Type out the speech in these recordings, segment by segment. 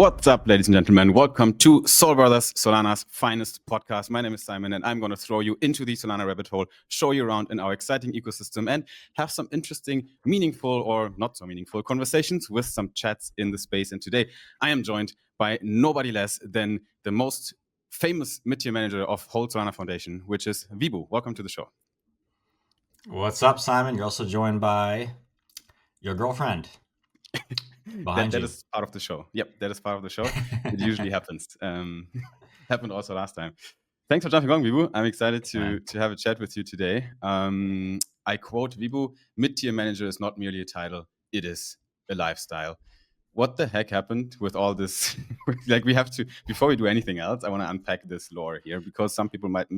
What's up, ladies and gentlemen? Welcome to Sol Brothers, Solana's finest podcast. My name is Simon, and I'm going to throw you into the Solana rabbit hole, show you around in our exciting ecosystem, and have some interesting, meaningful or not so meaningful conversations with some chats in the space. And today, I am joined by nobody less than the most famous mid-tier manager of whole Solana Foundation, which is Vibhu. Welcome to the show. What's up, Simon? You're also joined by your girlfriend. That is part of the show. Yep, that is part of the show. It usually happens. Happened also last time. Thanks for jumping on, Vibhu. I'm excited to have a chat with you today. I quote Vibhu, mid-tier manager is not merely a title, it is a lifestyle. What the heck happened with all this? Like, we have to, before we do anything else, I want to unpack this lore here, because some people might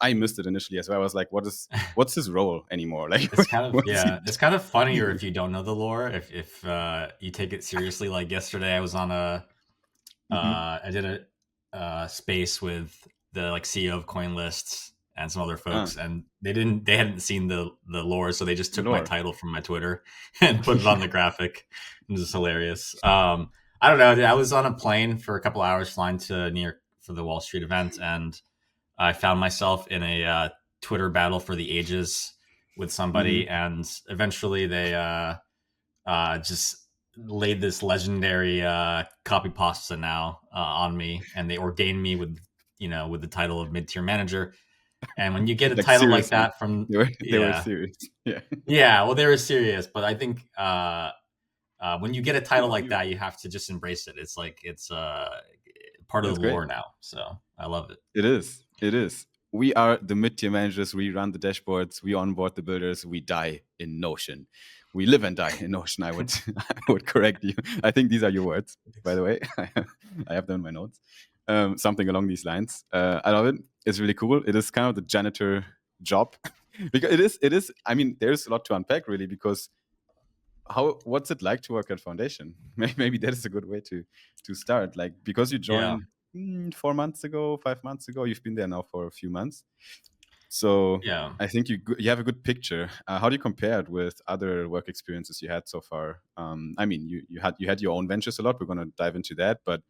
I missed it initially as well. I was like, what's his role anymore? Like, it's kind of, it's kind of funnier if you don't know the lore, if you take it seriously. Like yesterday I was on I did a space with the CEO of CoinLists and some other folks, and they hadn't seen the lore, so they just took my title from my Twitter and put it on the graphic. It was hilarious. I don't know. I was on a plane for a couple hours flying to New York for the Wall Street event, and I found myself in a Twitter battle for the ages with somebody, and eventually they just laid this legendary copy pasta now on me, and they ordained me with the title of mid-tier manager. And when you get a like, title seriously, like that from they were serious. Well, they were serious, but I think when you get a title like that, you have to just embrace it. It's like it's part of the lore now, so I love it. It is. We are the mid-tier managers. We run the dashboards. We onboard the builders. We die in Notion. We live and die in Notion. I would correct you. I think these are your words, by the way. I have them in my notes. Something along these lines. I love it. It's really cool. It is kind of the janitor job, because it is. I mean, there's a lot to unpack, really, because what's it like to work at Foundation? Maybe that is a good way to start. Like, because you joined 4 months ago, 5 months ago. You've been there now for a few months. So I think you have a good picture. How do you compare it with other work experiences you had so far? I mean, you had your own ventures a lot. We're going to dive into that, but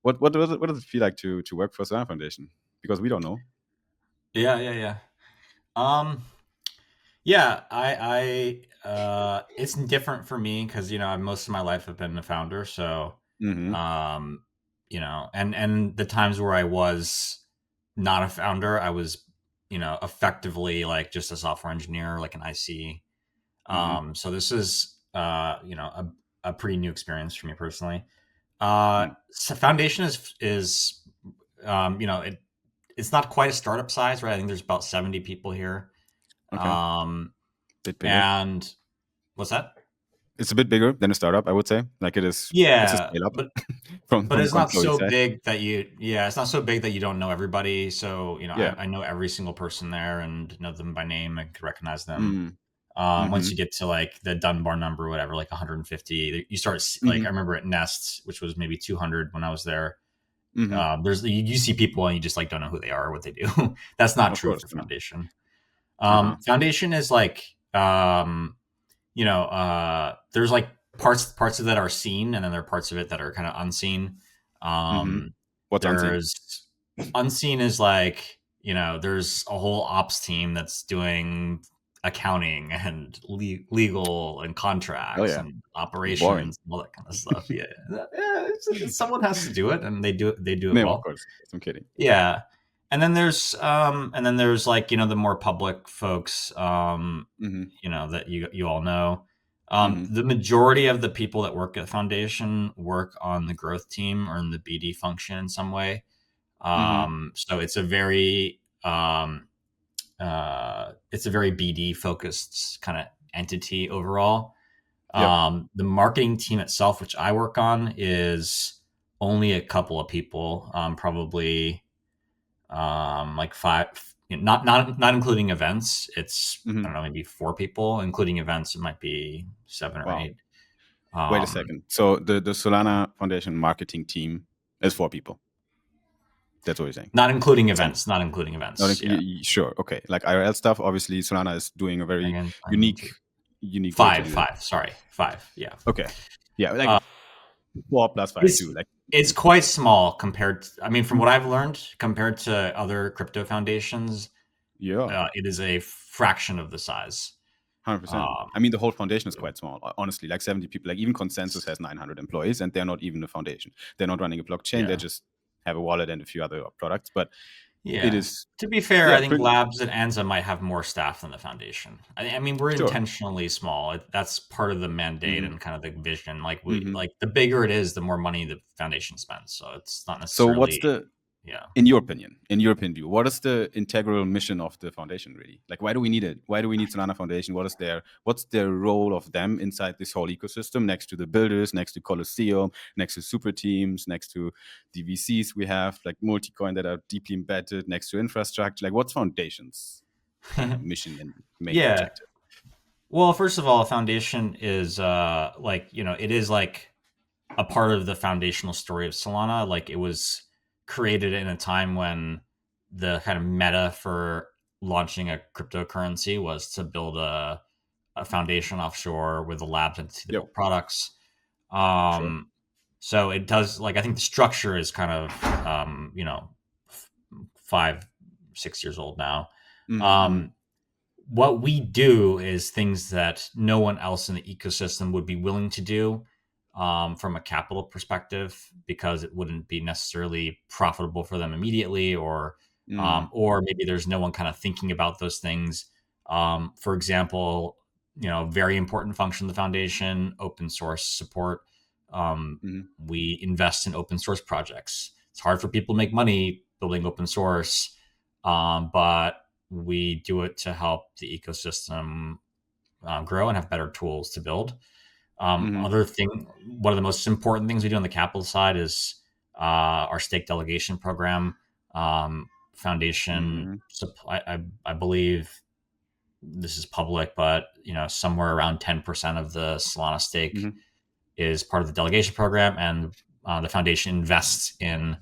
what does it feel like to work for Solana Foundation? Because we don't know. It's different for me because most of my life I've been a founder, so and the times where I was not a founder, I was effectively like just a software engineer, like an IC. So this is a pretty new experience for me personally. So Foundation is it's not quite a startup size, right? I think there's about 70 people here. Okay. Bit bigger. And what's that? It's a bit bigger than a startup, I would say. Like, it is. Yeah, it's a scale up. but it's not so big that it's not so big that you don't know everybody. So I know every single person there and know them by name. I could recognize them. Once you get to like the Dunbar number or whatever, like 150, you start like I remember at Nest, which was maybe 200 when I was there. There's you see people and you just like don't know who they are or what they do. That's not true for Foundation. Foundation is like there's like parts of that are seen, and then there are parts of it that are kind of unseen. What's unseen is like there's a whole ops team that's doing accounting and legal and contracts and operations and all that kind of stuff. Someone has to do it, and they do it well. Of course, I'm kidding. And then there's like the more public folks that you all know. The majority of the people that work at Foundation work on the growth team or in the BD function in some way. So it's a very BD focused kind of entity overall. The marketing team itself, which I work on, is only a couple of people, probably like 5, not including events. It's I don't know, maybe 4 people, including events. It might be 7 or 8. Wait a second. So the Solana Foundation marketing team is 4 people. That's what you're saying. Not including events. Sure. Okay. Like IRL stuff, obviously Solana is doing a very unique. 5. Sorry, 5. Yeah. Okay. Yeah. 4 plus 5 too. Like It's quite small compared to, I mean, from what I've learned, compared to other crypto foundations, yeah, it is a fraction of the size. 100%. Um, I mean, the whole foundation is quite small, honestly. Like 70 people. Like even Consensus has 900 employees, and they're not even a foundation. They're not running a blockchain. They yeah. just have a wallet and a few other products. But it Yeah. is, To be fair, yeah, I think pretty Labs and Anza might have more staff than the foundation. I mean, we're sure. intentionally small. That's part of the mandate Hmm. and kind of the vision. Like Hmm. the bigger it is, the more money the foundation spends. So it's not So, what's necessarily, the yeah. in your opinion, in European view, what is the integral mission of the foundation really? Like, why do we need it? Why do we need Solana Foundation? What's their role of them inside this whole ecosystem, next to the builders, next to Colosseum, next to super teams, next to the VCs we have, like Multicoin that are deeply embedded, next to infrastructure? Like, what's foundation's mission and main Yeah. objective? Well, first of all, a foundation is like, it is like a part of the foundational story of Solana. Like it was created in a time when the kind of meta for launching a cryptocurrency was to build a foundation offshore with the labs and to Yep, build products. sure. So it does, like, I think the structure is kind of 5, 6 years old now. Mm-hmm, Um, what we do is things that no one else in the ecosystem would be willing to do, from a capital perspective, because it wouldn't be necessarily profitable for them immediately, mm-hmm, or maybe there's no one kind of thinking about those things. For example, very important function of the foundation, open source support. mm-hmm, We invest in open source projects. It's hard for people to make money building open source, but we do it to help the ecosystem grow and have better tools to build. mm-hmm, One of the most important things we do on the capital side is our stake delegation program. Foundation, mm-hmm, I believe this is public, but somewhere around 10% of the Solana stake mm-hmm, is part of the delegation program, and the foundation invests in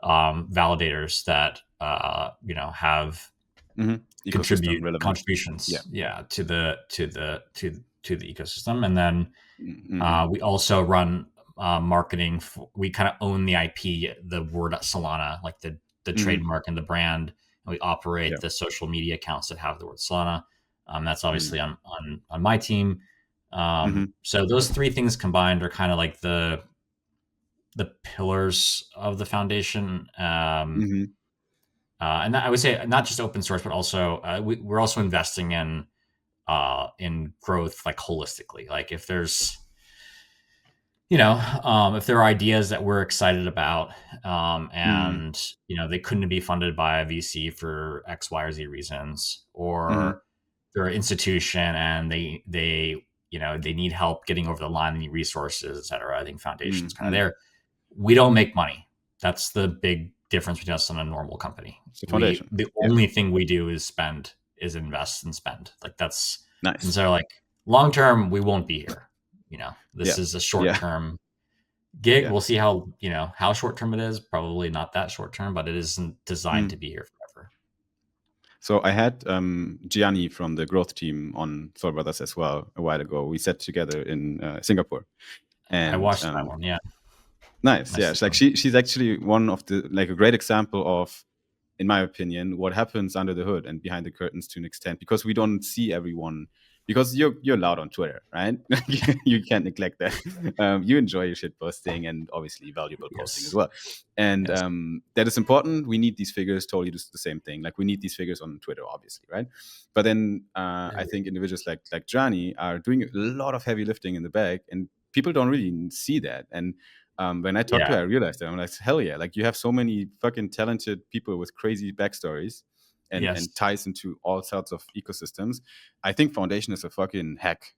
validators that have mm-hmm. Ecosystem contribute relevant. Yeah. contributions, yeah, to the ecosystem. And then Mm-hmm, we also run marketing. We kind of own the IP, the word Solana, like the mm-hmm, trademark and the brand, and we yeah. operate the social media accounts that have the word Solana. That's obviously Mm-hmm, on my team. mm-hmm, So those three things combined are kind of like the pillars of the foundation. mm-hmm, And I would say not just open source, but also we're also investing in growth, like holistically. Like if there are ideas that we're excited about, mm-hmm, and they couldn't be funded by a VC for X, Y, or Z reasons, mm-hmm, or they're an institution and they need help getting over the line, they need resources, et cetera. I think foundation's kind of mm-hmm. there. We don't make money. That's the big difference between us and a normal company. It's the We foundation. The Yeah. only thing we do is invest and spend. Like that's and Nice. so like long term we won't be here. This Yeah. is a short Yeah. term gig. Yeah. We'll see how short term it is. Probably not that short term, but it isn't designed Mm. to be here forever. So I had Gianni from the growth team on Soul Brothers as well a while ago. We sat together in Singapore, I and watched that one. Yeah, nice. nice Yeah, to it's see like him. she's actually one of the like a great example of, in my opinion, what happens under the hood and behind the curtains to an extent, because we don't see everyone. Because you're loud on Twitter, right? You can't neglect that. You enjoy your shit posting and obviously valuable posting as Yes, well, and yes, that is important. We need these figures. Totally do the same thing. Like we need these figures on Twitter, obviously, right? But then I I agree. think individuals like Johnny are doing a lot of heavy lifting in the back, and people don't really see that. And when I talked to Yeah, her, I realized that I'm like, hell yeah! Like you have so many fucking talented people with crazy backstories and yes, ties into all sorts of ecosystems. I think Foundation is a fucking hack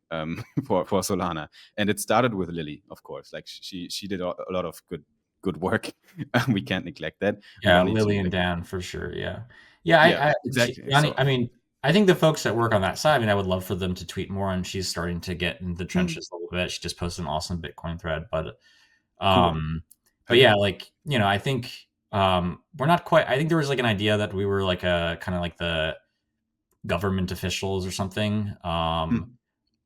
for Solana, and it started with Lily, of course. Like she did a lot of good work. We can't neglect that. We yeah. don't need to Lily and like Dan for sure. Yeah, yeah. yeah, exactly. Yanni, So I mean, I think the folks that work on that side. I mean, I would love for them to tweet more. And she's starting to get in the mm, trenches a little bit. She just posted an awesome Bitcoin thread, cool. um, but Hype. yeah, like I think we're not quite. I think there was like an idea that we were like a kind of like the government officials or something. Mm,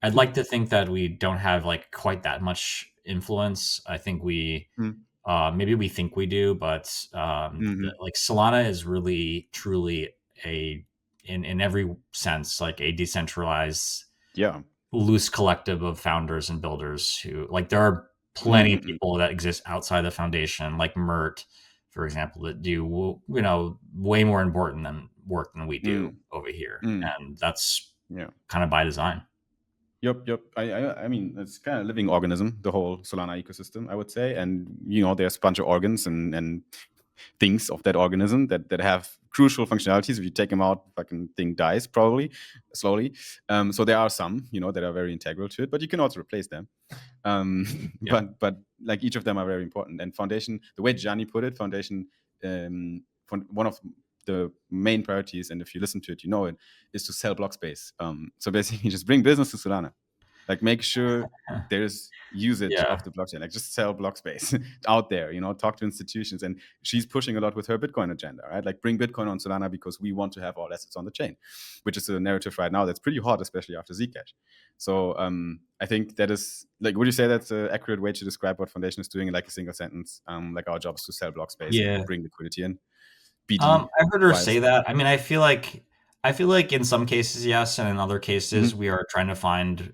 I'd like to think that we don't have like quite that much influence. I think we Mm. maybe we think we do, but like Solana is really truly in every sense like a decentralized Yeah. loose collective of founders and builders who like there are plenty of people that exist outside the foundation, like Mert, for example, that do way more important than work than we do over here, and that's kind of by design. Yep. I mean, it's kind of a living organism, the whole Solana ecosystem, I would say. And, there's a bunch of organs and things of that organism that have crucial functionalities. If you take them out, fucking thing dies probably slowly. So there are some, that are very integral to it, but you can also replace them. But like each of them are very important. And Foundation, the way Gianni put it, Foundation, one of the main priorities, and if you listen to it, it, is to sell block space. So basically, just bring business to Solana. Like, make sure there's usage of the blockchain. Like, just sell block space out there. Talk to institutions. And she's pushing a lot with her Bitcoin agenda, right? Like, bring Bitcoin on Solana because we want to have all assets on the chain, which is a narrative right now that's pretty hot, especially after Zcash. So I think that is, like, would you say that's an accurate way to describe what Foundation is doing in like a single sentence? Like, our job is to sell block space and bring liquidity in. I heard her say that. I mean, I feel like in some cases, yes, and in other cases, we are trying to find.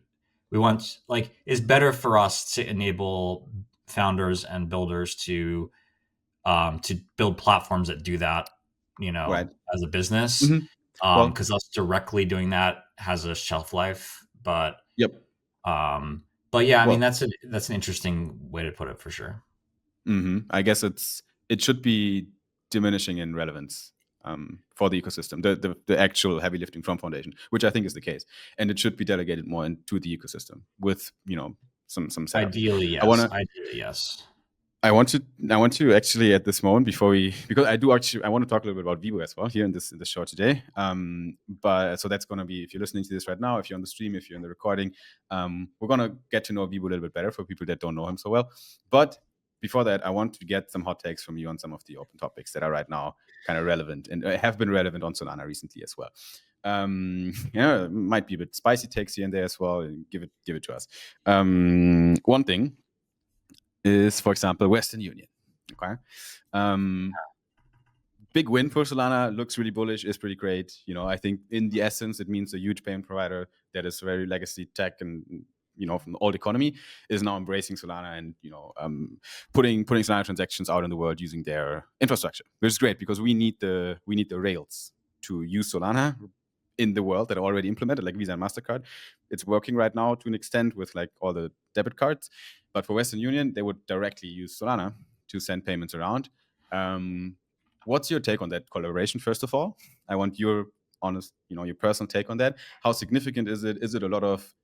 We want it's better for us to enable founders and builders to build platforms that do that, as a business, because us directly doing that has a shelf life. But yeah, I mean that's an interesting way to put it for sure. I guess it should be diminishing in relevance for the ecosystem, the actual heavy lifting from Foundation, which I think is the case, and it should be delegated more into the ecosystem with some setup. Ideally, yes. I want to actually at this moment because I want to talk a little bit about Vibhu as well here in this show today. But so that's going to be, if you're listening to this right now, if you're on the stream, if you're in the recording, we're going to get to know Vibhu a little bit better for people that don't know him so well. But before that, I want to get some hot takes from you on some of the open topics that are right now kind of relevant and have been relevant on Solana recently as well. It might be a bit spicy takes here and there as well. Give it to us. One thing is, for example, Western Union. Okay. Big win for Solana, looks really bullish, is pretty great. I think in the essence, it means a huge payment provider that is very legacy tech and from the old economy is now embracing Solana and putting Solana transactions out in the world using their infrastructure, which is great because we need the rails to use Solana in the world that are already implemented, like Visa and MasterCard. It's working right now to an extent with like all the debit cards, but for Western Union, they would directly use Solana to send payments around. What's your take on that collaboration? First of all, I want your honest, your personal take on that. How significant is it? Is it a lot of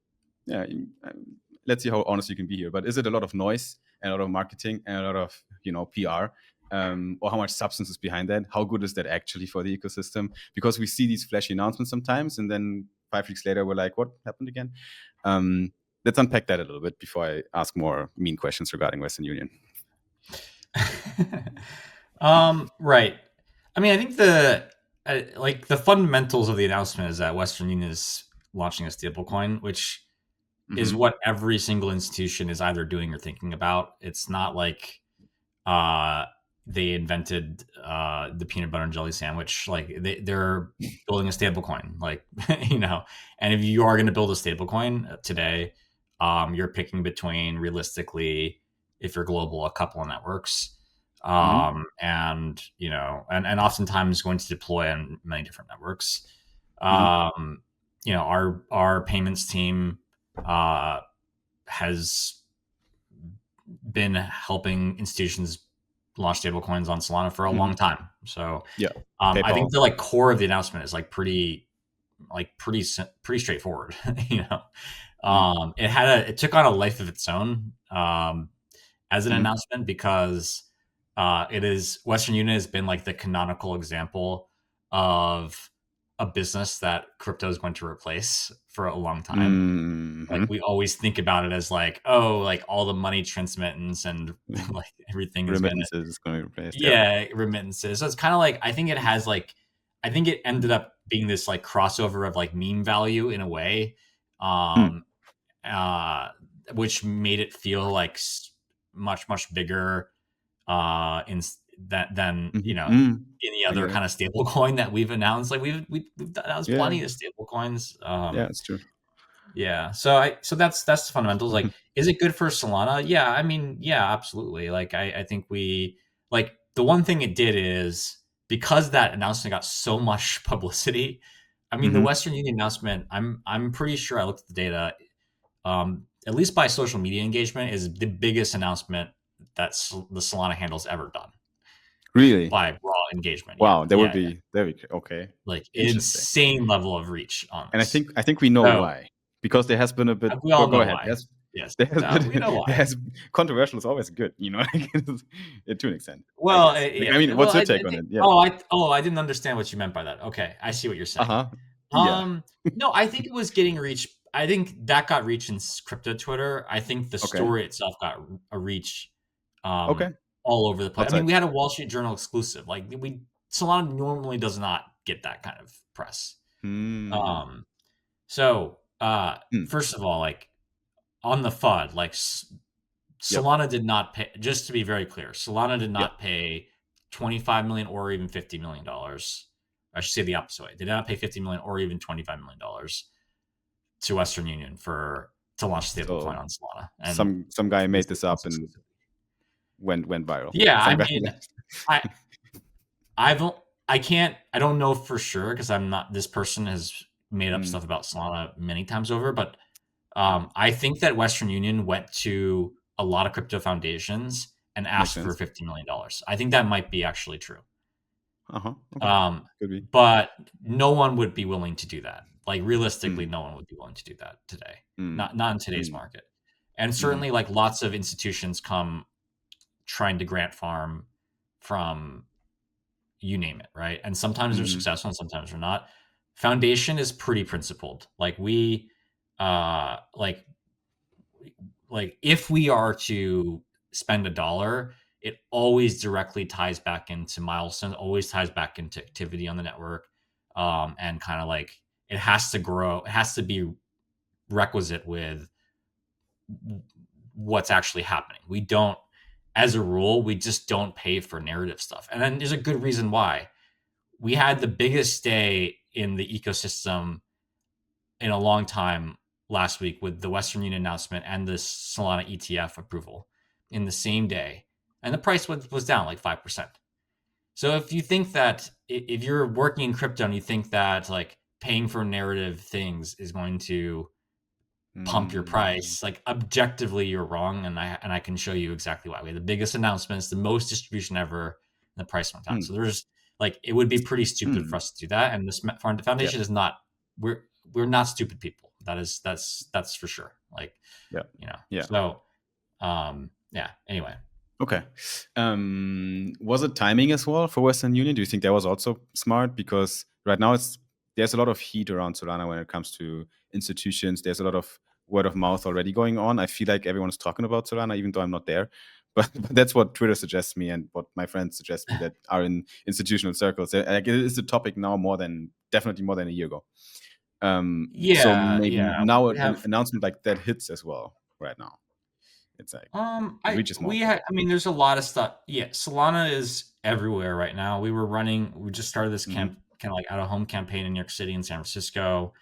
let's see how honest you can be here. But is it a lot of noise and a lot of marketing and a lot of PR, or how much substance is behind that? How good is that actually for the ecosystem? Because we see these flashy announcements sometimes, and then 5 weeks later we're like, what happened again? Let's unpack that a little bit before I ask more mean questions regarding Western Union. Right. I mean, I think the fundamentals of the announcement is that Western Union is launching a stablecoin, which is what every single institution is either doing or thinking about. It's not like they invented the peanut butter and jelly sandwich. Like they're building a stablecoin, like And if you are going to build a stablecoin today, you're picking between, realistically, if you're global, a couple of networks, and oftentimes going to deploy on many different networks. Our payments team has been helping institutions launch stablecoins on Solana for a long time. So I think the core of the announcement is pretty straightforward. It took on a life of its own as an announcement because Western Union has been the canonical example of a business that crypto is going to replace for a long time. We always think about it as all the money transmittance and everything remittances is going to be replaced. Remittances. So it's kind of I think it has I think it ended up being this crossover of meme value in a way. which made it feel like much bigger in that than any other kind of stable coin that we've announced. Like we've announced plenty of stable coins. Yeah, it's true. Yeah. So that's the fundamentals. Like, is it good for Solana? Yeah. I mean, yeah, absolutely. Like I think we like the one thing it did is because that announcement got so much publicity. I mean, the Western Union announcement, I'm pretty sure I looked at the data, at least by social media engagement, is the biggest announcement that the Solana handle's ever done. Really? By raw engagement. Wow, Yeah. that would be very okay. Like Interesting. insane level of reach on this. And I think we know why. Because there has been a bit. We all know go ahead. why. Yes. We know why. Controversial is always good, to an extent. Well, I mean, what's your take on it? Yeah. I didn't understand what you meant by that. Okay, I see what you're saying. Yeah. No, I think it was getting reach. I think that got reach in crypto Twitter. I think the story itself got a reach. All over the place. Outside. I mean, we had a Wall Street Journal exclusive. Like Solana normally does not get that kind of press. So first of all, like on the FUD, like Solana did not pay. Just to be very clear, Solana did not pay $25 million or even $50 million. I should say the opposite way. They did not pay $50 million or even $25 million to Western Union to launch stablecoin on Solana. And some guy made this up and went viral. Yeah, I mean, I don't know for sure because I'm not. This person has made up stuff about Solana many times over, but I think that Western Union went to a lot of crypto foundations and asked for $50 million. I think that might be actually true. Could be. But no one would be willing to do that. Like realistically, no one would be willing to do that today. Not in today's market. And certainly, like lots of institutions come trying to grant farm from you name it, right? And sometimes they're successful and sometimes they're not. Foundation is pretty principled. Like we like if we are to spend $1, it always directly ties back into milestones, always ties back into activity on the network. And kind of like it has to grow, it has to be requisite with what's actually happening. We don't, as a rule, we just don't pay for narrative stuff. And then there's a good reason why. We had the biggest day in the ecosystem in a long time last week with the Western Union announcement and the Solana ETF approval in the same day. And the price was down like 5%. So if you think that, if you're working in crypto and you think that like paying for narrative things is going to pump your price, like objectively you're wrong, and I can show you exactly why. We had the biggest announcements, the most distribution ever, and the price went down. So there's like, it would be pretty stupid for us to do that. And this foundation is not, we're not stupid people. That's for sure. Like, so anyway. Okay. Was it timing as well for Western Union? Do you think that was also smart? Because right now there's a lot of heat around Solana when it comes to institutions. There's a lot of word of mouth already going on. I feel like everyone's talking about Solana, even though I'm not there. But that's what Twitter suggests me and what my friends suggest me that are in institutional circles. Like, it is a topic now definitely more than a year ago. So maybe now an announcement like that hits as well right now. It's like there's a lot of stuff. Yeah, Solana is everywhere right now. We just started this kind of like out of home campaign in New York City and San Francisco.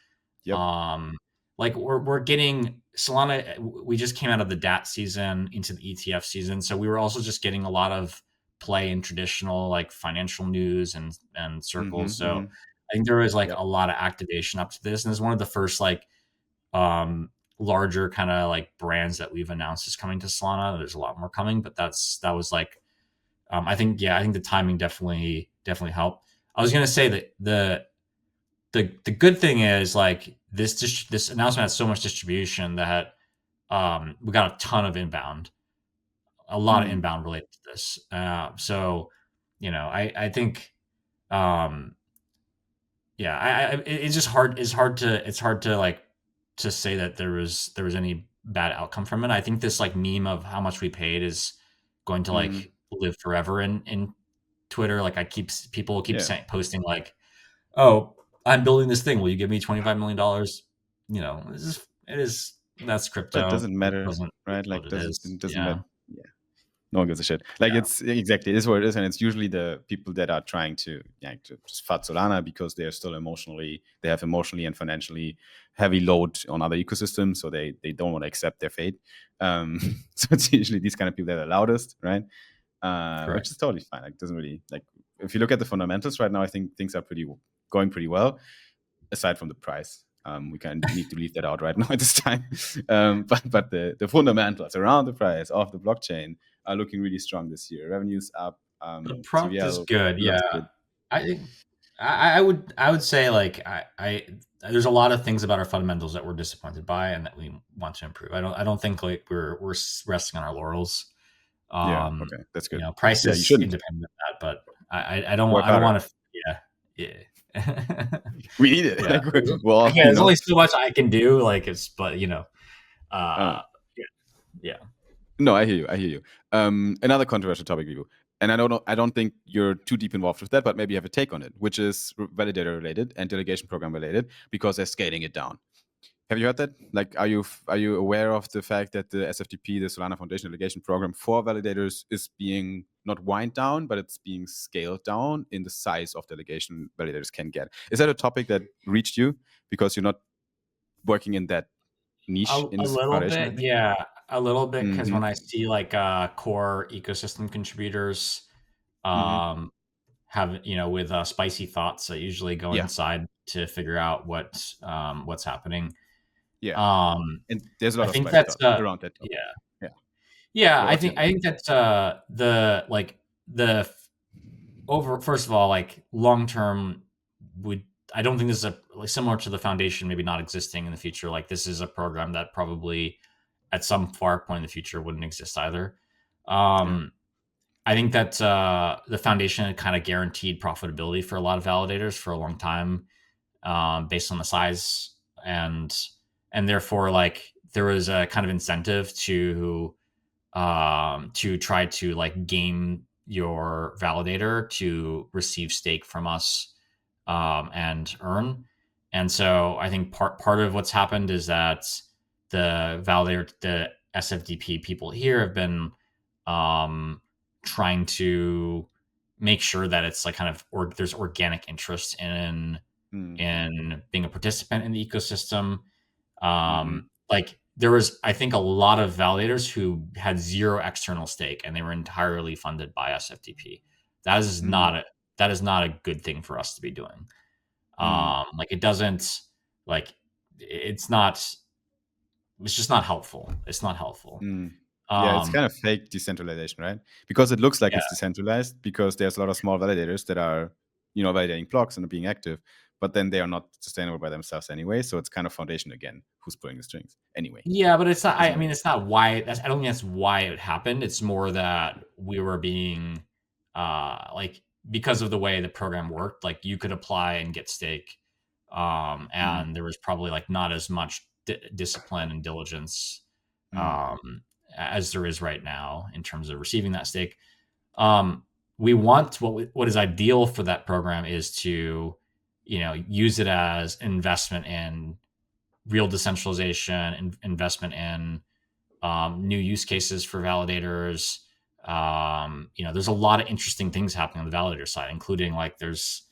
Like we're getting Solana. We just came out of the DAT season into the ETF season, so we were also just getting a lot of play in traditional like financial news and circles. So I think there was like a lot of activation up to this, and it's one of the first like larger kind of like brands that we've announced is coming to Solana. There's a lot more coming, but that was like I think the timing definitely helped. I was gonna say that the good thing is like this announcement has so much distribution that we got a ton of inbound, a lot of inbound related to this. So I think it's just hard. It's hard to like to say that there was any bad outcome from it. I think this like meme of how much we paid is going to like live forever in Twitter. Like people keep posting like, oh, I'm building this thing. Will you give me $25 million? It is That's crypto. But it doesn't matter, Doesn't right? what Like it is. it doesn't Yeah. matter. Yeah. No one gives a shit. Like it's exactly, it is what it is, and it's usually the people that are trying to just fud Solana because they are still they have emotionally and financially heavy load on other ecosystems, so they don't want to accept their fate. So it's usually these kind of people that are loudest, right? Which is totally fine. Like, it doesn't really, like, if you look at the fundamentals right now, I think things are going pretty well, aside from the price. We kind of need to leave that out right now at this time. But the fundamentals around the price of the blockchain are looking really strong this year. Revenues up. The prompt is TVL good. looks Yeah. good. I think I would say like I there's a lot of things about our fundamentals that we're disappointed by and that we want to improve. I don't think like we're resting on our laurals. Yeah. Okay. That's good. Price Yeah, you is shouldn't. independent of that, but I don't Work want harder. to. Yeah. We need it. Yeah. Like, well, Yeah. There's only so much I can do. Like but uh, yeah. no, I hear you. Another controversial topic, Vibhu. And I don't think you're too deep involved with that, but maybe you have a take on it, which is validator related and delegation program related, because they're scaling it down. Have you heard that? Like, are you aware of the fact that the SFTP, the Solana Foundation Delegation Program for validators, is being not wind down, but it's being scaled down in the size of delegation validators can get? Is that a topic that reached you because you're not working in that niche in A this little foundation? bit, yeah, a little bit, because when Mm-hmm. I see like core ecosystem contributors, Mm-hmm. have with spicy thoughts, I usually go Yeah, inside to figure out what's happening. yeah. Um, And there's a I lot of think spicy that's thoughts around that topic. yeah, Yeah. yeah. What's your I think that's the over first of all, like long term would I don't think this is like similar to the foundation maybe not existing in the future. Like this is a program that probably at some far point in the future wouldn't exist either. yeah. I think that the foundation had kind of guaranteed profitability for a lot of validators for a long time, based on the size and therefore like there was a kind of incentive to try to like game your validator to receive stake from us, and earn. And so I think part of what's happened is that the SFDP people here have been trying to make sure that it's like kind of there's organic interest in Mm. being a participant in the ecosystem. Mm-hmm. Like there was, I think, a lot of validators who had zero external stake and they were entirely funded by SFTP. That is Mm. not a good thing for us to be doing. Mm. Like it doesn't like it's just not helpful. It's not helpful. Mm. Yeah, it's kind of fake decentralization, right? Because it looks like Yeah. it's decentralized because there's a lot of small validators that are, validating blocks and are being active, but then they are not sustainable by themselves anyway. So it's kind of foundation again, who's pulling the strings anyway. Yeah, but it's not. Isn't I it? mean, it's not why. I don't think that's why it happened. It's more that we were being, like because of the way the program worked. Like you could apply and get stake, Mm. and there was probably like not as much discipline and diligence, Mm. as there is right now in terms of receiving that stake. We want what is ideal for that program is to, use it as investment in real decentralization, investment in new use cases for validators. There's a lot of interesting things happening on the validator side, including like there's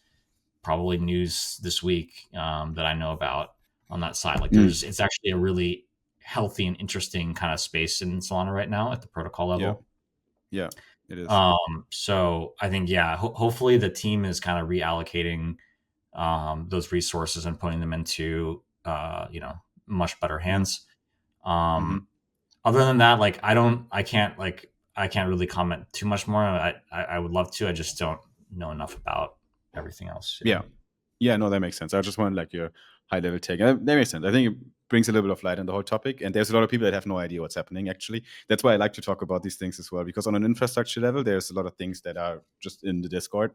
probably news this week, that I know about on that side. Like Mm. it's actually a really healthy and interesting kind of space in Solana right now at the protocol Yeah. level. Yeah, it is. So I think, yeah, hopefully the team is kind of reallocating those resources and putting them into, much better hands. Mm-hmm. Other than that, like I can't really comment too much more. I would love to. I just don't know enough about everything else. Yeah. Yeah, no, that makes sense. I just wanted like your high level take. That makes sense. I think it brings a little bit of light on the whole topic. And there's a lot of people that have no idea what's happening, actually. That's why I like to talk about these things as well, because on an infrastructure level, there's a lot of things that are just in the Discord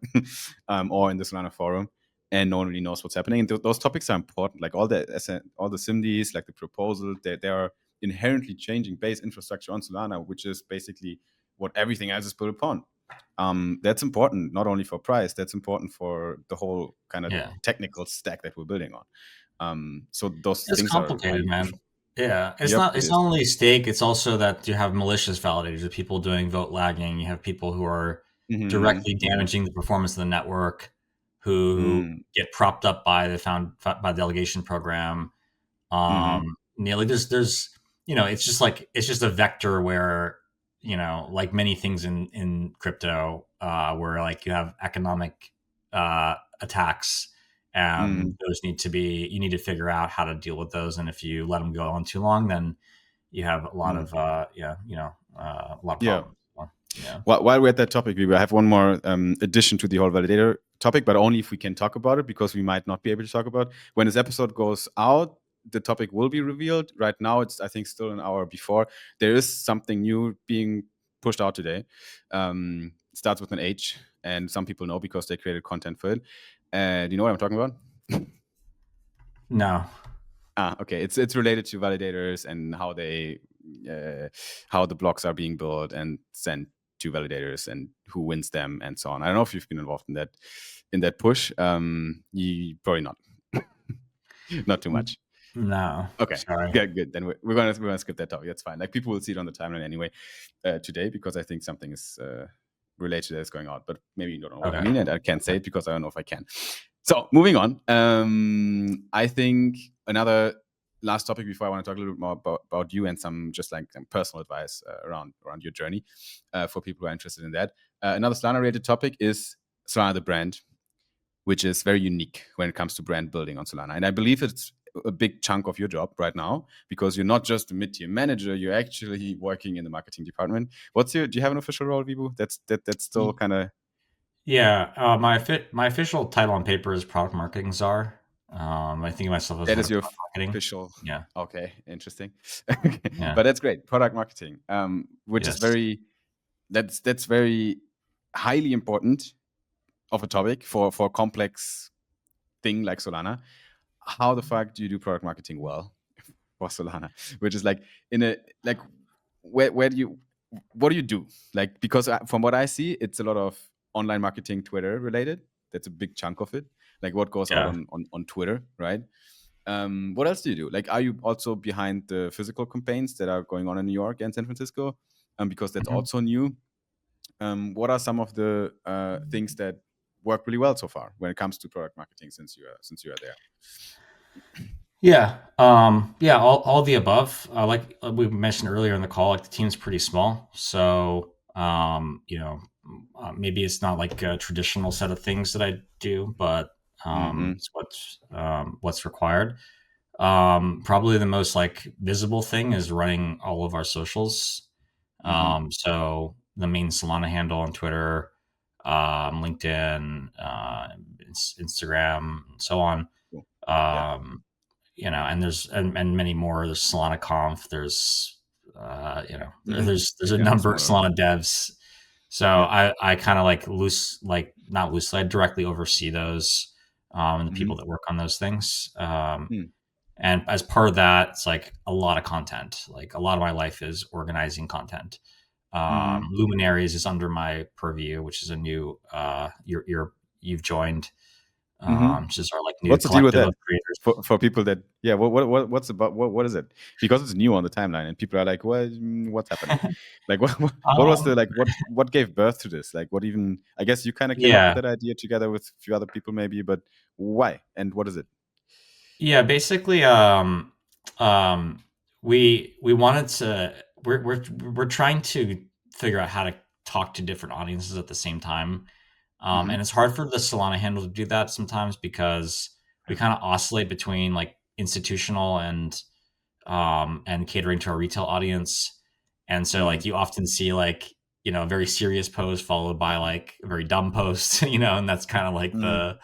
or in the Solana forum, and no one really knows what's happening. And those topics are important. Like all the SIMDs, like the proposal, they are inherently changing base infrastructure on Solana, which is basically what everything else is built upon. That's important not only for price, that's important for the whole kind of technical stack that we're building on. So those It's things are complicated, man. crucial. Yeah, Yep, it it's is. not only stake, it's also that you have malicious validators, people doing vote lagging, you have people who are Mm-hmm. directly Mm-hmm. damaging the performance of the network, who Mm, get propped up by by the delegation program. mm-hmm. Nearly there's it's just like it's just a vector where like many things in crypto, where like you have economic attacks, Mm, those need to be you need to figure out how to deal with those, and if you let them go on too long, then you have a lot mm. of a lot of Yeah. problems. So, yeah. While we're at that topic, we will have one more addition to the whole validator topic, but only if we can talk about it, because we might not be able to talk about it. When this episode goes out, the topic will be revealed. Right now, it's, I think, still an hour before. There is something new being pushed out today. It starts with an H, and some people know because they created content for it. And you know what I'm talking about? No. Okay. It's related to validators and how the blocks are being built and sent to validators and who wins them and so on. I don't know if you've been involved in that push. You probably not. Not too much. No. Okay, Sorry. good. Then we're gonna skip that topic. That's fine. Like, people will see it on the timeline anyway today, because I think something is related to that's going out. But maybe you don't know what I Okay. mean, and I can't say it because I don't know if I can. So moving on. I think another last topic before I want to talk a little bit more about you and some just like some personal advice around your journey for people who are interested in that. Another Solana related topic is Solana the brand, which is very unique when it comes to brand building on Solana. And I believe it's a big chunk of your job right now, because you're not just a mid-tier manager, you're actually working in the marketing department. Do you have an official role, Vibhu? That's still kind of. Yeah, my official title on paper is product marketing czar. I think of myself as That head is of your product marketing. official. Yeah, Okay, interesting. Okay. yeah, But that's great. Product marketing, which is yes, that's very highly important of a topic for a complex thing like Solana. How the fuck do you do product marketing well for Solana? Which is like in a like where do you what do you do? Like, because from what I see, it's a lot of online marketing, Twitter related. That's a big chunk of it. Like what goes out yeah. on Twitter, right? What else do you do? Like, are you also behind the physical campaigns that are going on in New York and San Francisco? Because that's Mhm. also new. What are some of the things that work really well so far when it comes to product marketing, since you are there? Yeah, yeah, all the above. Like we mentioned earlier in the call, like the team's pretty small, so maybe it's not like a traditional set of things that I do, but Mm-hmm. it's what's required. Probably the most like visible thing is running all of our socials. Mm-hmm. So the main Solana handle on Twitter, LinkedIn, Instagram, and so on. Cool. Yeah. Um, and there's and many more. There's Solana Conf. There's Mm-hmm. there's a Yeah. number of Smaller. Solana devs. So Yeah. I kind of like not loosely, I directly oversee those, and the Mm-hmm. people that work on those things. Mm-hmm. And as part of that, it's like a lot of content. Like a lot of my life is organizing content. Mm-hmm. Luminaries is under my purview, which is a new you've joined, Mm-hmm. which is our like new What's the deal with collective that of creators. for people that, yeah, what's about, what is it? Because it's new on the timeline and people are like, what's happening? Like, what was the, um, like, what gave birth to this? Like, what even, I guess you kind of came up with yeah, that idea together with a few other people maybe, but why and what is it? yeah. Basically, um, we wanted to. We're trying to figure out how to talk to different audiences at the same time. Mm-hmm. And it's hard for the Solana handle to do that sometimes because we Yeah. kind of oscillate between like institutional and catering to our retail audience. And so Mm-hmm. like you often see like, a very serious post followed by like a very dumb post, and that's kind of like the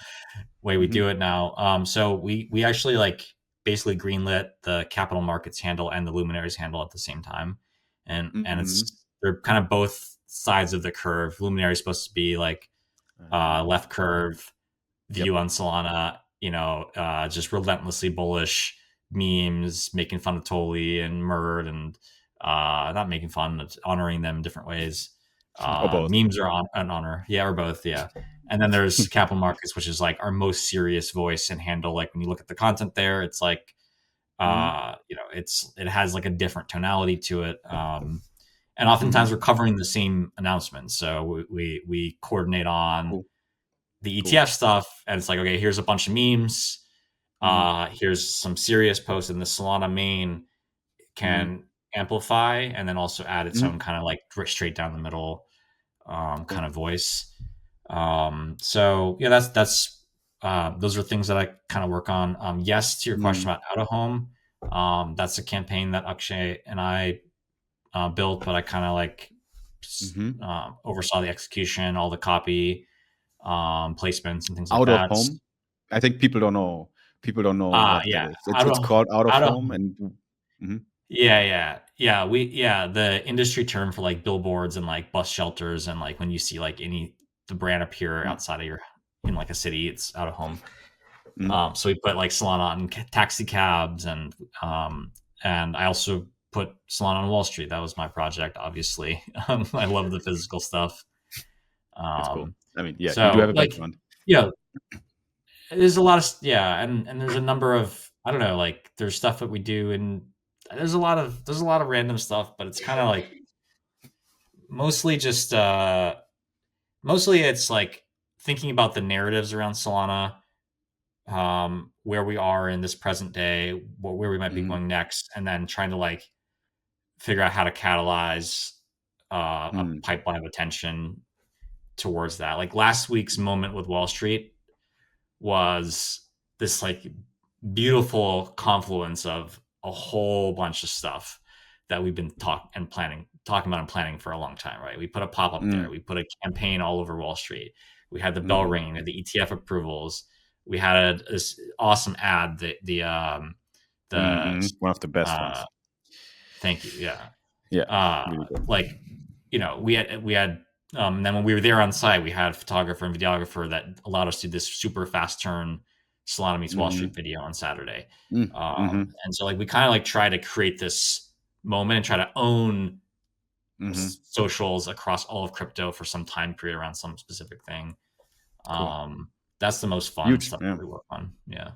way we Mm-hmm. do it now. So we actually like basically greenlit the capital markets handle and the luminaries handle at the same time. And Mm-hmm. it's they're kind of both sides of the curve. Luminary is supposed to be like left curve Yep. view on Solana, just relentlessly bullish memes, making fun of Toli and Murd, and not making fun, honoring them in different ways. Or both. Memes are an honor, yeah, or both, yeah. And then there's capital markets, which is like our most serious voice and handle. Like when you look at the content there, it's like It has like a different tonality to it. And oftentimes we're covering the same announcements. So we coordinate on the ETF stuff, and it's like, okay, here's a bunch of memes. Here's some serious posts, and the Solana main can amplify and then also add its own kind of like straight down the middle kind of voice. So yeah, that's those are things that I kind of work on. Yes, to your question about out of home, that's a campaign that Akshay and I built, but I kind of like oversaw the execution, all the copy, placements, and things like Out that. of home. I think people don't know. People don't know what that is. It's called out of home, and yeah. The industry term for like billboards and like bus shelters, and like when you see like the brand appear outside of your in like a city, it's out of home. So we put like Solana on taxi cabs, and I also put Solana on Wall Street. That was my project, obviously. I love the physical stuff. It's cool. I mean, yeah, so, you do have a like, background. Yeah, there's a lot of and there's a number of, I don't know, like there's stuff that we do, and there's a lot of random stuff, but it's kind of like mostly just mostly it's like thinking about the narratives around Solana, where we are in this present day, where we might be going next, and then trying to like figure out how to catalyze a pipeline of attention towards that. Like last week's moment with Wall Street was this like beautiful confluence of a whole bunch of stuff that we've been talking about and planning for a long time, right? We put a pop-up there. We put a campaign all over Wall Street. We had the bell ringing, we had the ETF approvals. We had this awesome ad, the one of the best ones. Thank you. Yeah. Really good. Like, we had then when we were there on site, we had a photographer and videographer that allowed us to do this super fast turn Solana meets Wall Street video on Saturday. And so like we kind of like try to create this moment and try to own socials across all of crypto for some time period around some specific thing. Cool. That's the most fun stuff that we work on. Yeah.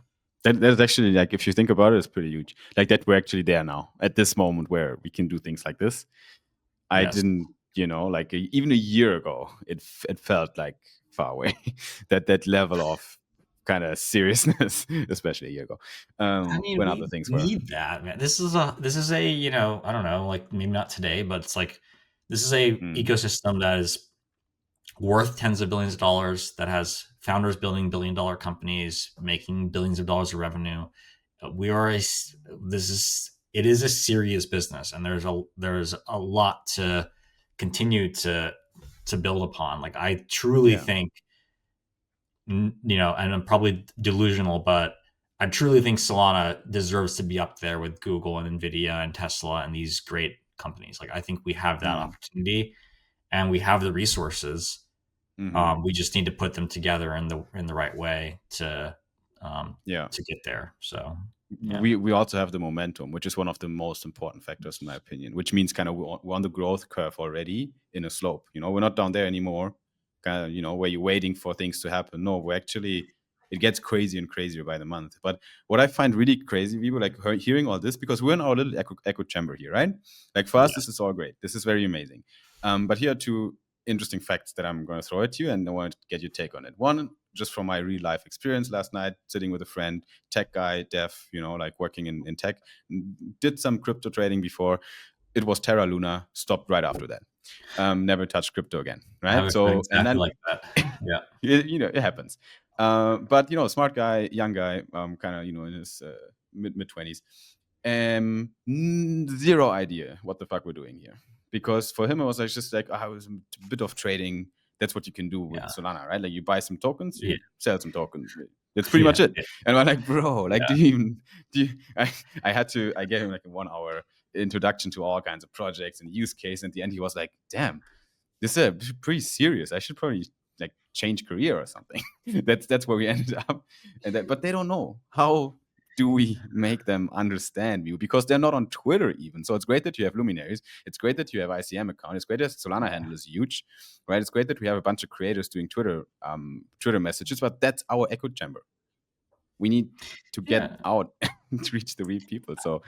That's actually, like, if you think about it, it's pretty huge. Like that we're actually there now at this moment where we can do things like this. I didn't, like even a year ago, it felt like far away. that level of kind of seriousness, especially a year ago. I mean, when we other things need that, man. This is a I don't know, like maybe not today, but it's like this is a ecosystem that is worth tens of billions of dollars, that has founders building billion-dollar companies, making billions of dollars of revenue. It is a serious business, and there's a lot to continue to build upon. Like I truly think, and I'm probably delusional, but I truly think Solana deserves to be up there with Google and Nvidia and Tesla and these great companies. Like I think we have that opportunity, and we have the resources. We just need to put them together in the right way to get there. So we also have the momentum, which is one of the most important factors in my opinion, which means kind of we're on the growth curve already in a slope. We're not down there anymore, kind of, where you're waiting for things to happen. No, we're actually, it gets crazier and crazier by the month. But what I find really crazy, people like hearing all this, because we're in our little echo chamber here, right? Like for us, this is all great. This is very amazing. But here are two interesting facts that I'm going to throw at you, and I want to get your take on it. One, just from my real life experience last night, sitting with a friend, tech guy, dev, like working in tech, did some crypto trading before. It was Terra Luna, stopped right after that. Never touched crypto again, right? So exactly, and then like that. Yeah. It happens. But smart guy, young guy, kind of in his mid 20s, zero idea what the fuck we're doing here. Because for him, it was just like, it was a bit of trading. That's what you can do with Solana, right? Like you buy some tokens, you sell some tokens. That's pretty much it. And I'm like, bro, like, I gave him like a 1 hour introduction to all kinds of projects and use case. And at the end, he was like, damn, this is pretty serious. I should probably like change career or something. that's where we ended up. But they don't know. How do we make them understand you? Because they're not on Twitter even. So it's great that you have luminaries. It's great that you have ICM account. It's great that Solana handle is huge, right? It's great that we have a bunch of creators doing Twitter messages, but that's our echo chamber. We need to get out reach the real people. So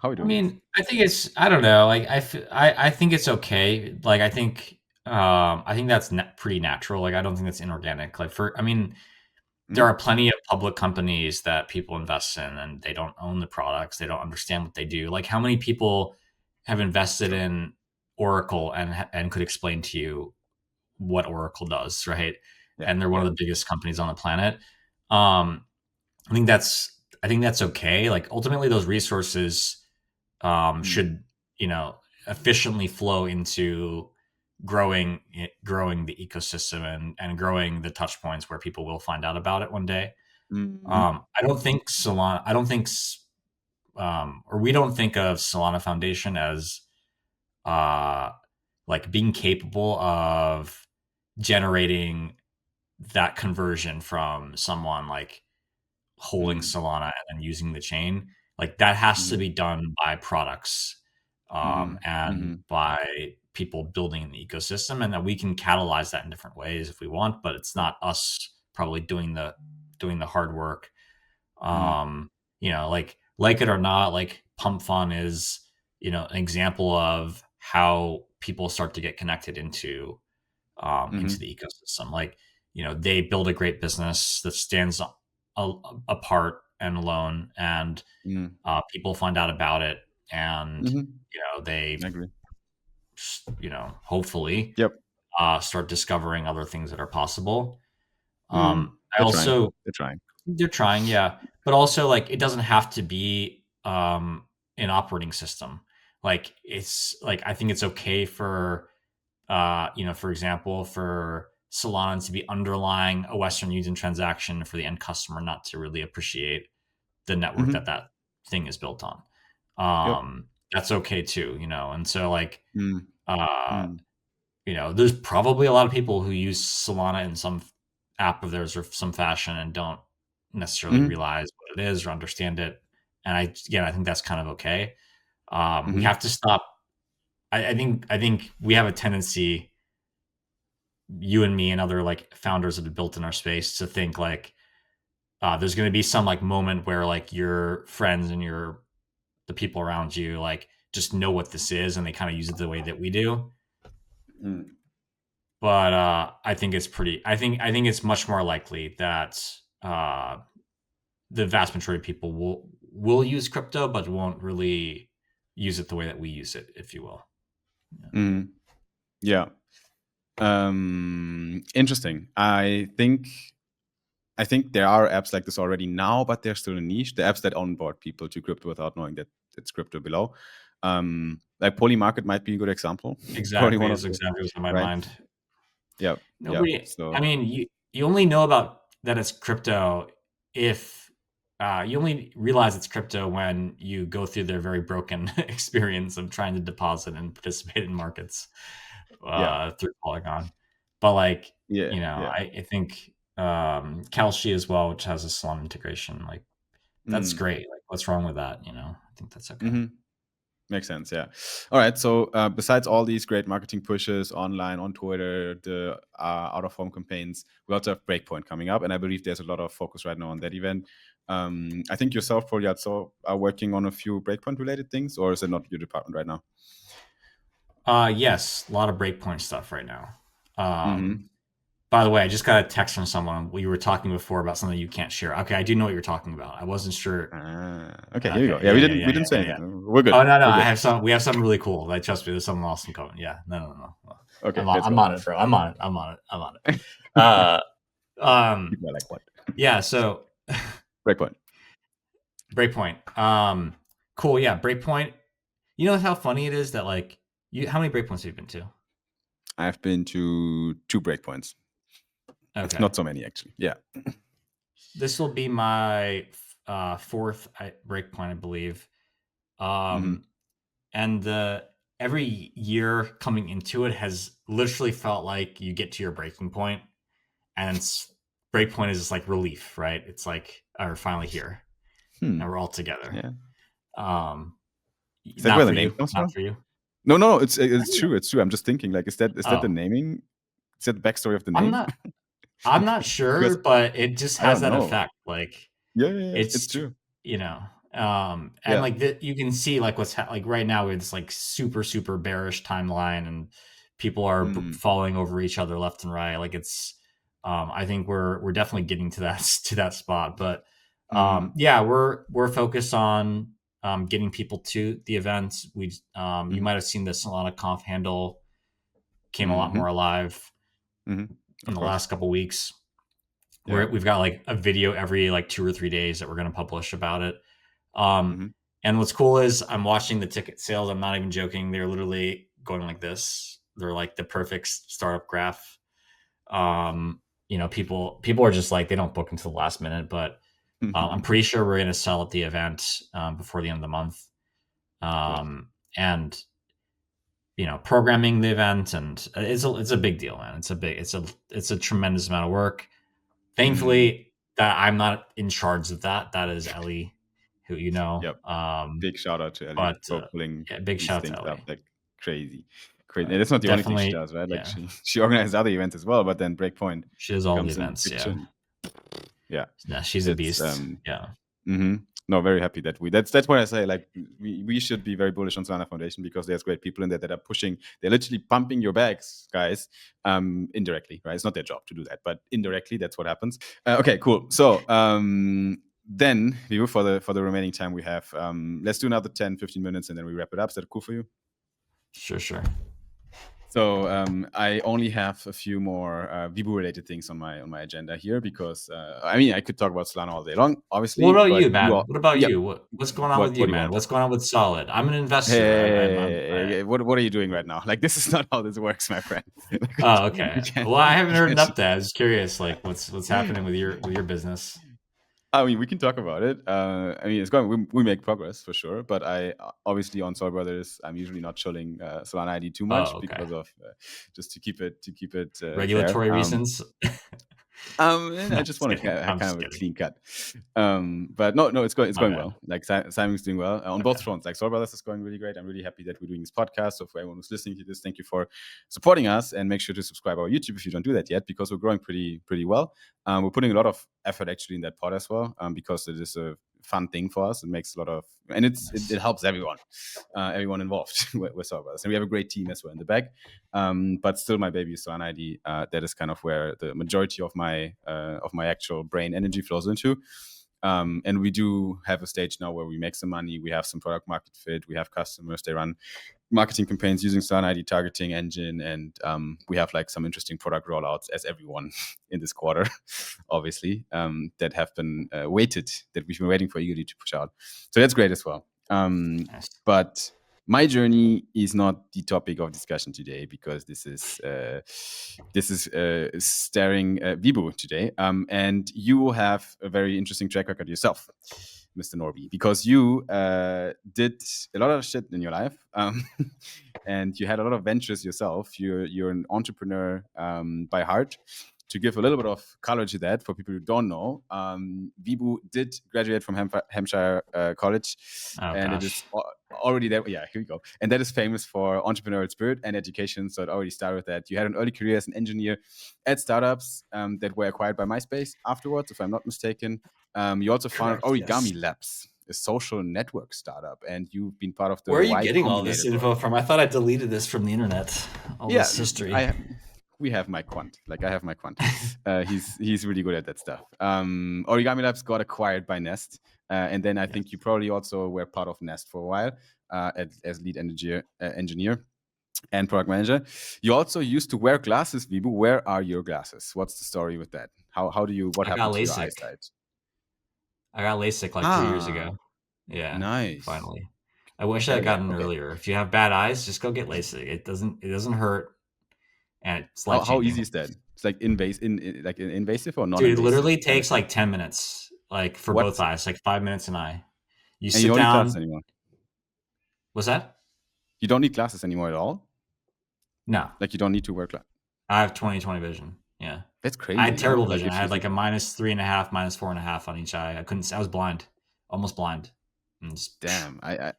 how are we I doing this? mean, I think it's, I don't know, like I think it's okay. Like I think that's pretty natural. Like I don't think that's inorganic. Like I mean, there Mhm. are plenty of public companies that people invest in and they don't own the products. They don't understand what they do. Like how many people have invested True. in Oracle and could explain to you what Oracle does, right? Yeah. And they're one Yeah. of the biggest companies on the planet. Um, I think that's okay. Like ultimately, those resources Mm. should efficiently flow into growing the ecosystem and growing the touch points where people will find out about it one day. Mhm. I don't think Solana. I don't think, or we don't think of Solana Foundation as uh, like being capable of generating that conversion from someone like holding Mm. Solana and then using the chain. Like that has to Mhm. be done by products Mhm. and Mhm. by people building in the ecosystem, and that we can catalyze that in different ways if we want. But it's True. not us probably doing the hard work. Mm. Like it or not, like Pump Fun is an example of how people start to get connected into Mhm. the ecosystem. Like, they build a great business that stands apart and alone, and Mm. people find out about it, and Mhm. they, I agree. hopefully, Yep. start discovering other things that are possible. Mm. I They're trying. also They're trying. They're trying, yeah, but also like it doesn't have to be an operating system. Like it's like I think it's okay for for example, for Solana to be underlying a Western Union transaction for the end customer not to really appreciate the network Mhm. that thing is built on. Yep. That's okay too, and so like, Mm. uh, Mm. there's probably a lot of people who use Solana in some app of theirs or some fashion and don't necessarily Mhm. realize what it is or understand it. And I think that's kind of okay. We Mhm. have to stop. I think we have a tendency, you and me and other like founders that have built in our space, to think like there's going to be some like moment where like your friends and the people around you like just know what this is and they kind of use it the way that we do. Mm. But I think it's much more likely that the vast majority of people will use crypto but won't really use it the way that we use it, if you will. Mm. Yeah. Interesting. I think there are apps like this already now, but they're still a niche. The apps that onboard people to crypto without knowing that it's crypto below. Like Polymarket might be a good example. Probably Exactly, one is of the, exactly what's in my right? mind. Yeah. Yeah. Nobody. I So. mean, you only know about that it's crypto if you only realize it's crypto when you go through their very broken experience of trying to deposit and participate in markets Yeah. through Polygon. But like, Yeah. Yeah. I think Kalshi as well, which has a Solana integration, like that's Mm. great. Like, what's wrong with that? I think that's okay. Mm-hmm. Makes sense. Yeah. All right. So besides all these great marketing pushes online, on Twitter, the out of home campaigns, we also have Breakpoint coming up, and I believe there's a lot of focus right now on that event. I think yourself, probably also are working on a few Breakpoint related things, or is it not your department right now? Yes, a lot of Breakpoint stuff right now. Mm-hmm. By the way, I just got a text from someone. We were talking before about something you can't share. Okay, I do know what you're talking about. I wasn't sure. Okay. Here you go. Okay, Yeah, yeah, we yeah, didn't yeah, we didn't say yeah, yeah, yeah. anything. We're good. Oh no, no, We're good. we have something really cool. Like, trust me, there's something awesome coming. Yeah, no. Okay. I'm on, Let's I'm go. on it, bro. I'm on it. I'm on it. Uh, People are like, what? yeah. So Breakpoint. Breakpoint. Cool. Yeah, Breakpoint. You know how funny it is that like how many Breakpoints have you been to? I've been to 2 Breakpoints. Okay. Not so many actually. Yeah. This will be my fourth Breakpoint, I believe. Mm-hmm. Um, and every year coming into it has literally felt like you get to your breaking point, and breakpoint is just like relief, right? It's like, we're finally here, and we're all together. Yeah. Um, Is that where not the for name you, comes not from? for you. No. It's I it's don't know. true. It's true. I'm just thinking, like, is that the Oh, naming? Is that the backstory of the I'm name? not. I'm not sure, Because but it just I has don't that know. effect. Like Yeah. It's it's true. you know, And like you can see like what's like right now it's like super bearish timeline, and people are falling over each other left and right. Like it's, I think we're definitely getting to that spot. But yeah, we're focused on getting people to the event. We you might have seen the Solana Conf handle came a lot more alive in the last couple weeks. Yeah. We've got like a video every like 2 or 3 days that we're going to publish about it. And what's cool is I'm watching the ticket sales. I'm not even joking. They're literally going like this. They're like the perfect startup graph. You know, people are just like, they don't book until the last minute, but I'm pretty sure we're going to sell at the event before the end of the month. And you know, programming the event, and it's a big deal, man. It's a tremendous amount of work. Thankfully, that I'm not in charge of that. That is Ellie, who you know. Yep. Big shout out to Ellie But for pulling big these shout out things to Ellie. up like crazy. And that's not the only thing she does, right? Like she organizes other events as well, but then Breakpoint, she does all the events. Yeah. Yeah, she's a beast. Yeah. No, very happy that that's why I say like we should be very bullish on Solana Foundation, because there's great people in there that are pushing. They're literally pumping your bags, guys, indirectly, right? It's not their job to do that, but indirectly, that's what happens. Okay, cool. So then for the remaining time we have, let's do another 10-15 minutes and then we wrap it up. Is that cool for you? Sure. So I only have a few more Vibhu related things on my agenda here, because I mean, I could talk about Solana all day long, obviously. What about you, man? What about you? What's going on with you, man? Want? What's going on with Solid? I'm an investor. Hey, what are you doing right now? Like, this is not how this works, my friend. Oh, okay. Well, I haven't heard an update. I was curious, like what's happening with your business. I mean, we can talk about it. I mean, it's going. We make progress for sure, but I obviously on Sol Brothers, I'm usually not chilling Solana ID too much because of just to keep it regulatory fair. reasons. I just want to have kind of a clean cut. But no, it's going well. Like Simon's doing well on both fronts. Like Sol Brothers is going really great. I'm really happy that we're doing this podcast. So for everyone who's listening to this, thank you for supporting us, and make sure to subscribe our YouTube if you don't do that yet, because we're growing pretty well. We're putting a lot of effort actually in that pod as well, because it is a fun thing for us. It makes a lot of, and it helps everyone involved with Sol Brothers, and we have a great team as well in the back. But still, my baby is Solana ID. That is kind of where the majority of my actual brain energy flows into. And we do have a stage now where we make some money. We have some product market fit. We have customers. They run marketing campaigns using Solana ID targeting engine, and we have like some interesting product rollouts, as everyone in this quarter, obviously, that have been that we've been waiting for eagerly to push out. So that's great as well. But my journey is not the topic of discussion today, because this is staring Vibhu today, and you have a very interesting track record yourself, Mr. Norby, because you did a lot of shit in your life, and you had a lot of ventures yourself. You're an entrepreneur by heart. To give a little bit of color to that, for people who don't know, Vibhu did graduate from Hampshire College, and it is already there. Yeah, here we go. And that is famous for entrepreneurial spirit and education. So it already started with that. You had an early career as an engineer at startups that were acquired by MySpace afterwards, if I'm not mistaken. You also founded Origami Labs, a social network startup, and you've been part of the. Where are you getting all this info from? I thought I deleted this from the internet. All this history. We have my quant. Like, I have my quant. He's really good at that stuff. Origami Labs got acquired by Nest, and then I think you probably also were part of Nest for a while as lead engineer and product manager. You also used to wear glasses, Vibhu. Where are your glasses? What's the story with that? What happened to your eyesight? I got LASIK like 2 years ago. Yeah, nice. Finally, I wish I had gotten earlier. If you have bad eyes, just go get LASIK. It doesn't hurt. And it's how easy is that? It's like invasive or non-invasive? Dude, it literally takes like 10 minutes, like for both eyes, like 5 minutes an eye. You sit down. You don't need glasses anymore. What's that? You don't need glasses anymore at all? No. Like, you don't need to wear glasses? I have 20/20 vision. Yeah. That's crazy. I had terrible vision. I had like a -3.5, -4.5 on each eye. I was blind, almost blind. Damn. I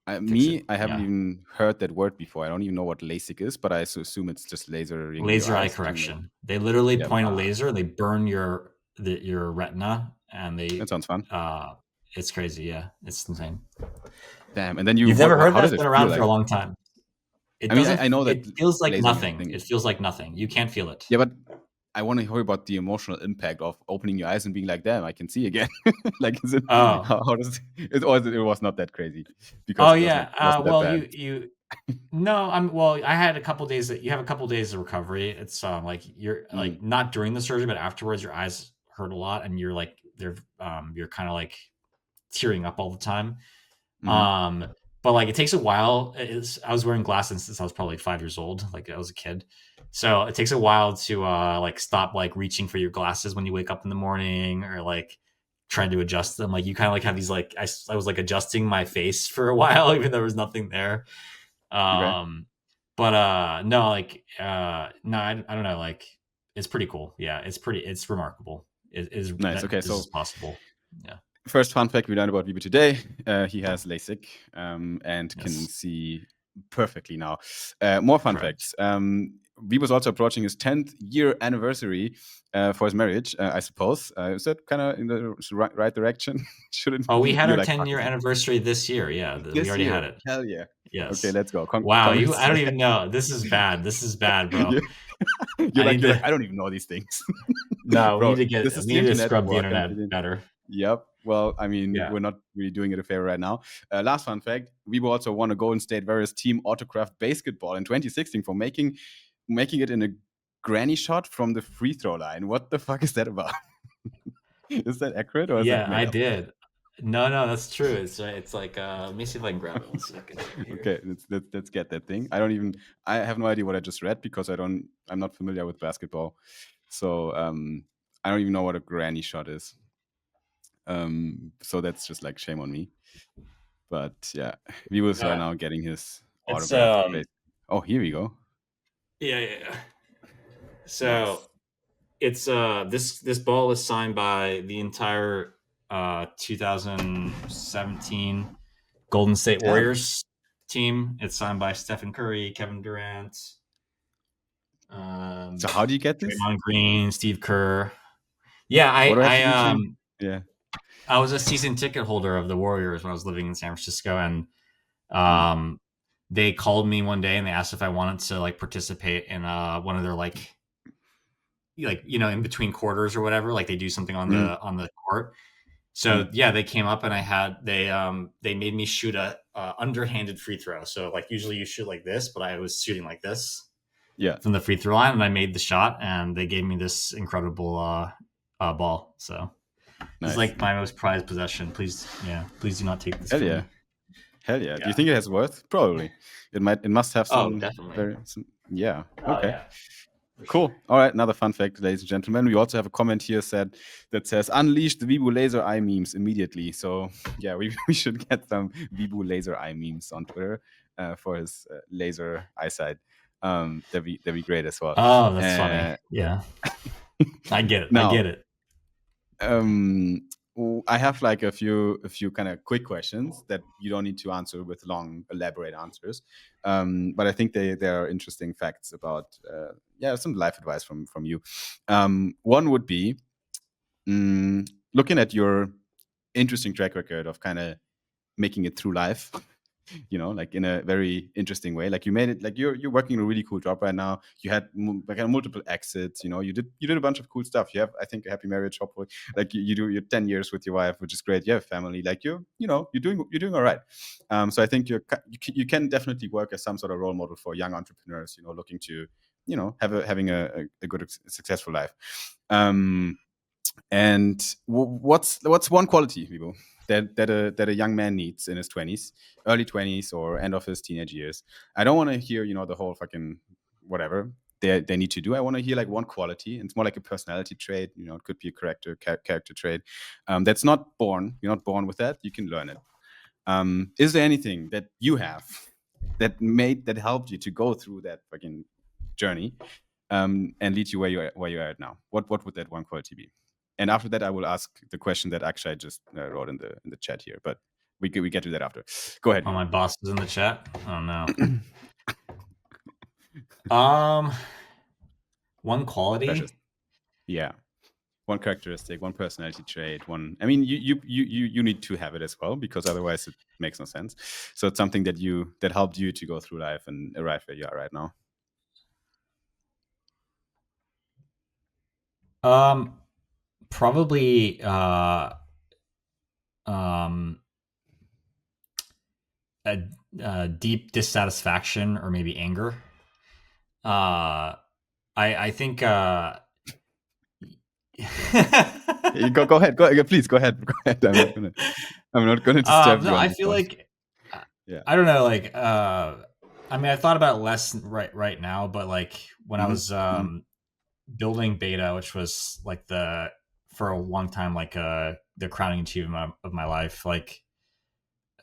haven't even heard that word before. I don't even know what LASIK is, but I assume it's just laser eye correction. They literally point a laser, they burn your retina, and that sounds fun. It's crazy. Yeah, it's insane. Damn. And then You've never heard how that? does It's it been feel around for like? a long time. It I mean, doesn't. I know that It feels like laser nothing. thing. It feels like nothing. You can't feel it. Yeah, but I want to hear about the emotional impact of opening your eyes and being like, "Damn, I can see again." Like, is it Oh. how does it? Or it was not that crazy because Oh it yeah. wasn't that Well, bad. no. Well, I had a couple days that you have a couple days of recovery. It's like you're like not during the surgery, but afterwards, your eyes hurt a lot, and you're like you're kind of like tearing up all the time. Mm-hmm. But like it takes a while. I was wearing glasses since I was probably like 5 years old, like I was a kid. So it takes a while to like stop like reaching for your glasses when you wake up in the morning or like trying to adjust them. Like you kind of like have these like I was like adjusting my face for a while, even though there was nothing there. Okay. But no, like no, I don't know. Like it's pretty cool. Yeah, it's remarkable. Is Nice. that Okay. this So is possible? Yeah. first fun fact we learned about Vibhu today: he has LASIK and can Yes. see perfectly now. More fun Correct. facts. Vibhu's also approaching his 10th year anniversary for his marriage. I suppose is that kind of in the right direction? Shouldn't Oh, we had you're our like, fuck, 10-year anniversary this year. Yeah, we this already had year? it. Hell yeah! Okay, Yes. let's go. Wow, Congrats I to don't that. even know. This is bad. This is bad, bro. you're, I need you're like, to. I don't even know these things. No, Bro, this is we the need to internet. scrub the What can I internet tell you? better. Yep. Well, I mean, Yeah. we're not really doing it a favor right now. Last fun fact: we will also won a Golden State Warriors team autographed basketball in 2016 for making it in a granny shot from the free throw line. What the fuck is that about? Is that accurate or is that Yeah, made I up? did. No, that's true. It's like let me see if I can grab it 1 second here. Okay, let's get that thing. I have no idea what I just read because I'm not familiar with basketball, so I don't even know what a granny shot is. So that's just like shame on me. But yeah, viewers are now getting his It's autographed base. Oh, here we go. yeah. So Nice. it's this ball is signed by the entire 2017 Golden State Damn. Warriors team. It's signed by Stephen Curry, Kevin Durant, So how do you get this? Draymond Green, Steve Kerr. Yeah, What do I have to do to change? Yeah. I was a season ticket holder of the Warriors when I was living in San Francisco, and Mm. they called me one day and they asked if I wanted to like participate in one of their like in between quarters or whatever. Like they do something on Mm. the court. So Mm. yeah, they came up and they made me shoot a underhanded free throw. So like usually you shoot like this, but I was shooting like this Yeah. from the free throw line, and I made the shot, and they gave me this incredible ball. So this is Nice. like my most prized possession. Please do not take this Hell from yeah. me. Hell yeah. Do you Yeah. think it has worth? Probably. It must have Oh, some definitely. yeah. Oh Okay. yeah. For Cool. sure. All right. Another fun fact, ladies and gentlemen. We also have a comment here that says unleash the Vibhu laser eye memes immediately. So yeah, we should get some Vibhu laser eye memes on Twitter for his laser eyesight. That'd be great as well. Oh, that's funny. Yeah. I get it. I Now, get it. I have like a few kind of quick questions that you don't need to answer with long, elaborate answers. But I think they are interesting facts about some life advice from you. One would be looking at your interesting track record of kind of making it through life. Like in a very interesting way. Like you made it, like you're working a really cool job right now. You had like multiple exits. You did a bunch of cool stuff. You have, I think, a happy marriage. Hopefully, like you do your 10 years with your wife, which is great. You have family. Like you're doing all right. So I think you can definitely work as some sort of role model for young entrepreneurs. Looking to having a good successful life. And what's one quality, Vivo, that a young man needs in his 20s, early 20s, or end of his teenage years? I don't want to hear the whole fucking whatever they need to do. I want to hear like one quality. It's more like a personality trait. It could be a character trait. That's not born. You're not born with that. You can learn it. Is there anything that you have that helped you to go through that fucking journey and lead you where you're at now? What would that one quality be? And after that, I will ask the question that Akshay just wrote in the chat here. But we get to that after. Go ahead. Oh, my boss is in the chat. Oh no. Um, one Precious. quality. Yeah. one characteristic, one personality trait, one. I mean, you need to have it as well, because otherwise it makes no sense. So it's something that helped you to go through life and arrive where you are right now. Probably a deep dissatisfaction or maybe anger. I think Go ahead. Please go ahead. Go ahead. I'm not gonna disturb no, you on I this feel one. like Yeah. I don't know, like I mean, I thought about it less right now, but like when I was building beta, which was like for a long time, like the crowning achievement of my life, like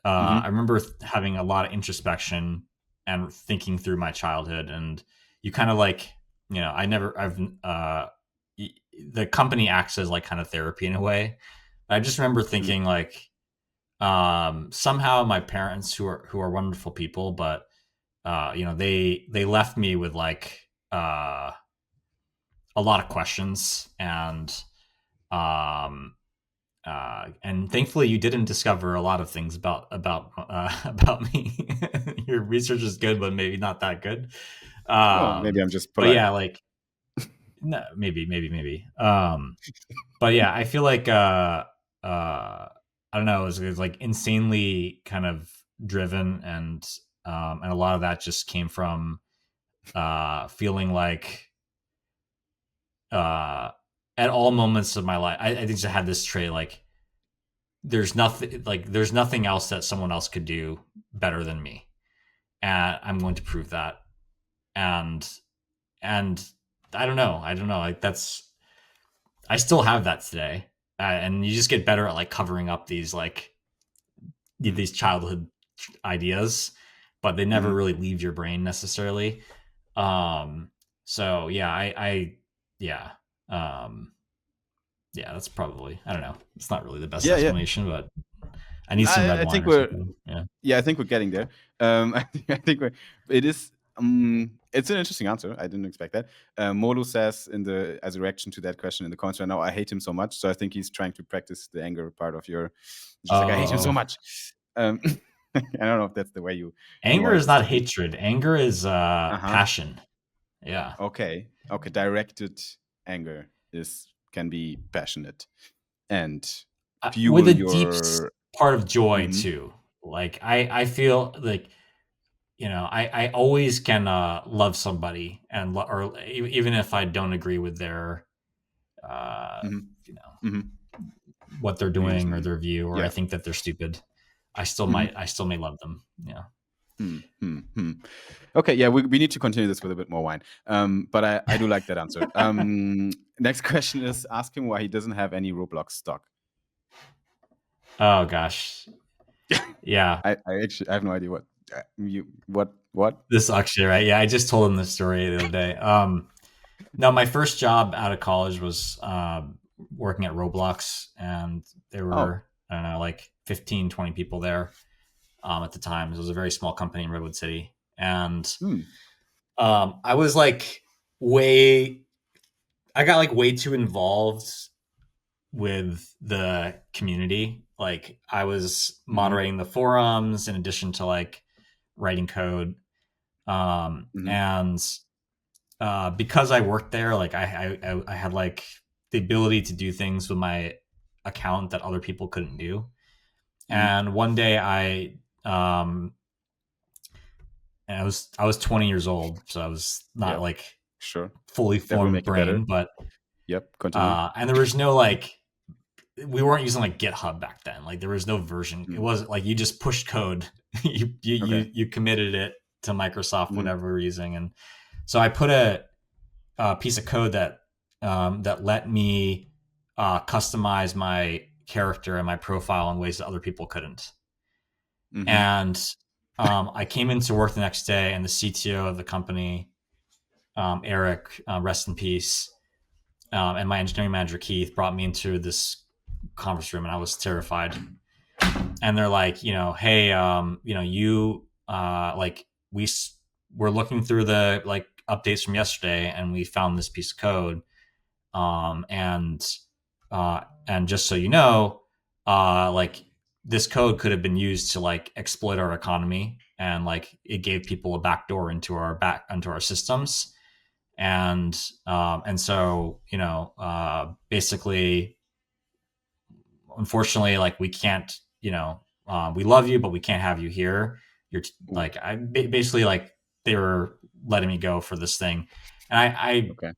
I remember having a lot of introspection and thinking through my childhood, and you kind of like, you know, the company acts as like kind of therapy in a way. I just remember thinking like, somehow my parents, who are wonderful people, but you know, they left me with like a lot of questions, and thankfully you didn't discover a lot of things about me. Your research is good, but maybe not that good. Well, maybe I'm just But polite. yeah, like no, maybe. But yeah, I feel like I don't know, it was like insanely kind of driven, and a lot of that just came from feeling like at all moments of my life, I think I had this trait like there's nothing else that someone else could do better than me, and I'm going to prove that. And I don't know, like I still have that today, and you just get better at like covering up these childhood ideas, but they never really leave your brain necessarily. So yeah, yeah. Yeah, that's probably, I don't know. It's not really the best Yeah, yeah. explanation, but I need some red I wine think or something. Yeah. I think we're getting there. I think it is. It's an interesting answer. I didn't expect that. Molu says as a reaction to that question in the comments right now, I hate him so much. So I think he's trying to practice the anger part of your. Just like I hate him so much. I don't know if that's the way you Anger wanted is this not to be. hatred. Anger is Uh-huh. passion. Yeah. Okay. Directed anger can be passionate and With fuel a deep your. part of joy Mhm. too. Like I feel like, you know, I always can love somebody, and or even if I don't agree with their Mhm. you know, Mhm. what they're doing or Reasoning. their view, or I Yeah. think that they're stupid, I still Mhm. may love them. Yeah. Okay, yeah, we need to continue this with a bit more wine. But I do like that answer. Next question is, ask him why he doesn't have any Roblox stock. Oh gosh. Yeah. I have no idea what. This actually, right? Yeah, I just told him this story the other day. No, my first job out of college was working at Roblox, and there Oh. were, I don't know, like 15, 20 people there at the time. It was a very small company in Redwood City, and I was like I got like way too involved with the community. Like I was Mhm. moderating the forums in addition to like writing code, Mhm. and because I worked there, like I had like the ability to do things with my account that other people couldn't do. Mhm. And one day and I was 20 years old, so I was not Yep. like Sure. fully That will formed make it better. brain, but Yep. Continue. and there was no like, we weren't using like GitHub back then. Like there was no version. It Mhm. wasn't like you just pushed code, Okay. you committed it to Microsoft, Mhm. whatever we were using, and so I put a piece of code that let me customize my character and my profile in ways that other people couldn't. Mhm. And I came into work the next day, and the CTO of the company, Eric, rest in peace, and my engineering manager Keith brought me into this conference room, and I was terrified. And they're like, you know, hey, you know, you like we're looking through the like updates from yesterday, and we found this piece of code, and and just so you know, like this code could have been used to like exploit our economy, and like it gave people a backdoor into our systems, and so basically, unfortunately, like we can't, we love you, but we can't have you here. You're like basically like they were letting me go for this thing, and Okay.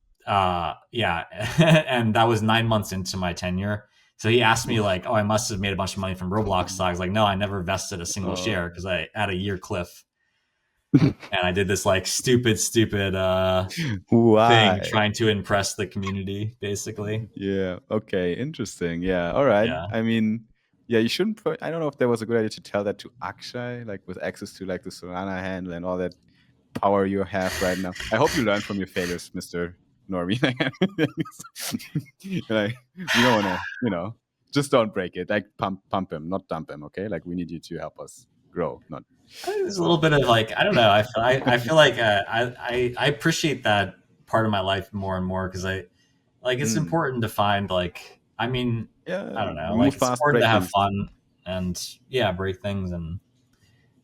yeah, and that was 9 months into my tenure. So he asked me like, "Oh, I must have made a bunch of money from Roblox stocks." Like, no, I never vested a single share because I had a year cliff, and I did this like stupid thing Why? trying to impress the community, basically. Yeah. Okay. Interesting. Yeah. All right. Yeah. I mean, yeah, you shouldn't. I don't know if there was a good idea to tell that to Akshay, like with access to like the Solana handle and all that power you have right now. I hope you learn from your failures, Mr. Norby. Like, we don't want to, just don't break it. Like pump him, not dump him. Okay. Like we need you to help us grow, not. There's a little bit of like, I don't know. I feel like I appreciate that part of my life more and more, because it's important to find like, I mean, Yeah, I don't know, move like it's fast, important break to have things. fun and break things, and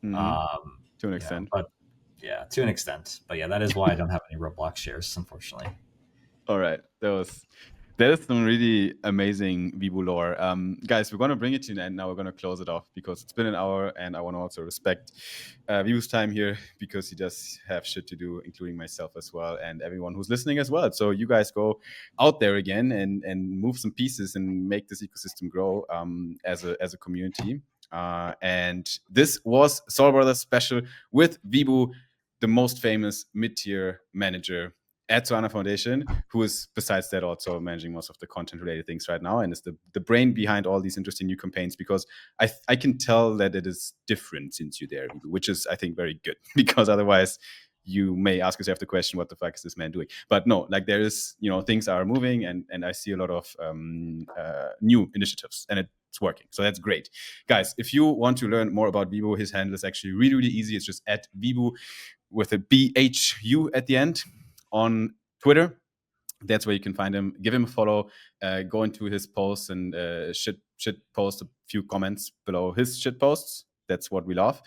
To an extent. but yeah, to an extent. But yeah, that is why I don't have any Roblox shares, unfortunately. All right, that is some really amazing Vibhu lore. Guys, we're going to bring it to an end now. We're going to close it off because it's been an hour, and I want to also respect Vibhu's time here because he does have shit to do, including myself as well, and everyone who's listening as well. So you guys go out there again and move some pieces and make this ecosystem grow as a community. And this was Sol Brothers special with Vibhu, the most famous mid-tier manager at Solana Foundation, who is besides that also managing most of the content related things right now, and is the brain behind all these interesting new campaigns, because I can tell that it is different since you're there, which is, I think, very good, because otherwise you may ask yourself the question, what the fuck is this man doing? But no, like there is, things are moving, and I see a lot of new initiatives, and it's working. So that's great. Guys, if you want to learn more about Vibhu, his handle is actually really, really easy. It's just at Vibhu with a BHU at the end on Twitter. That's where you can find him. Give him a follow. Go into his posts and shit post a few comments below his shit posts. That's what we love.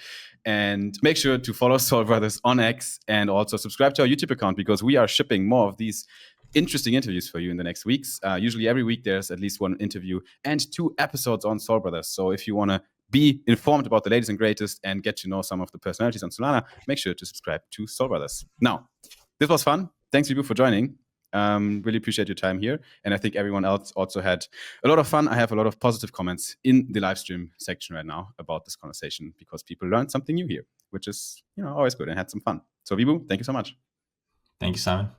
And make sure to follow Sol Brothers on X, and also subscribe to our YouTube account, because we are shipping more of these interesting interviews for you in the next weeks. Usually every week there's at least one interview and 2 episodes on Sol Brothers. So if you want to be informed about the latest and greatest and get to know some of the personalities on Solana, make sure to subscribe to Sol Brothers. Now, this was fun. Thanks, Vibhu, for joining. Really appreciate your time here. And I think everyone else also had a lot of fun. I have a lot of positive comments in the live stream section right now about this conversation, because people learned something new here, which is, always good, and had some fun. So Vibhu, thank you so much. Thank you, Simon.